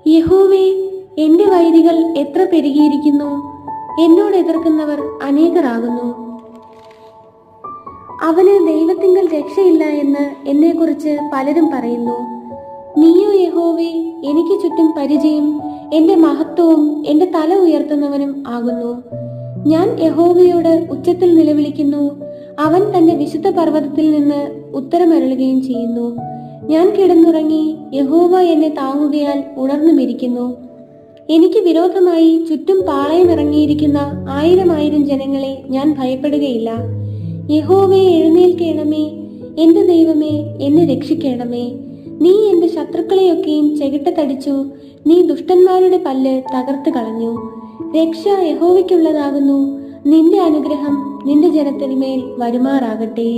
യഹോവേ, എന്റെ വൈരികൾ എത്ര പെരുകിയിരിക്കുന്നു! എന്നോട് എതിർക്കുന്നവർ അനേകരാകുന്നു. അവന് ദൈവത്തിങ്കൽ രക്ഷയില്ല എന്ന് എന്നെക്കുറിച്ച് പലരും പറയുന്നു. നീയോ യഹോവേ, എനിക്ക് ചുറ്റും പരിചയം, എന്റെ മഹത്വവും എന്റെ തല ഉയർത്തുന്നവനും ആകുന്നു. ഞാൻ യഹോവയോട് ഉച്ചത്തിൽ നിലവിളിക്കുന്നു. അവൻ തന്റെ വിശുദ്ധ പർവ്വതത്തിൽ നിന്ന് ഉത്തരമരുളുകയും ചെയ്യുന്നു. ഞാൻ കിടന്നുറങ്ങി, യഹോവ എന്നെ താങ്ങുകയാൽ ഉണർന്നുമിരിക്കുന്നു. എനിക്ക് വിരോധമായി ചുറ്റും പാളയമിറങ്ങിയിരിക്കുന്ന 1000 ജനങ്ങളെ ഞാൻ ഭയപ്പെടുകയില്ല. യഹോവേ, എഴുന്നേൽക്കണമേ! എന്റെ ദൈവമേ, എന്നെ രക്ഷിക്കണമേ! നീ എന്റെ ശത്രുക്കളെയൊക്കെയും ചെകിട്ടത്തടിച്ചു. നീ ദുഷ്ടന്മാരുടെ പല്ല് തകർത്ത് കളഞ്ഞു. രക്ഷ യഹോവയ്ക്കുള്ളതാകുന്നു. നിന്റെ അനുഗ്രഹം നിന്റെ ജനത്തിന്മേൽ വരുമാറാകട്ടെ.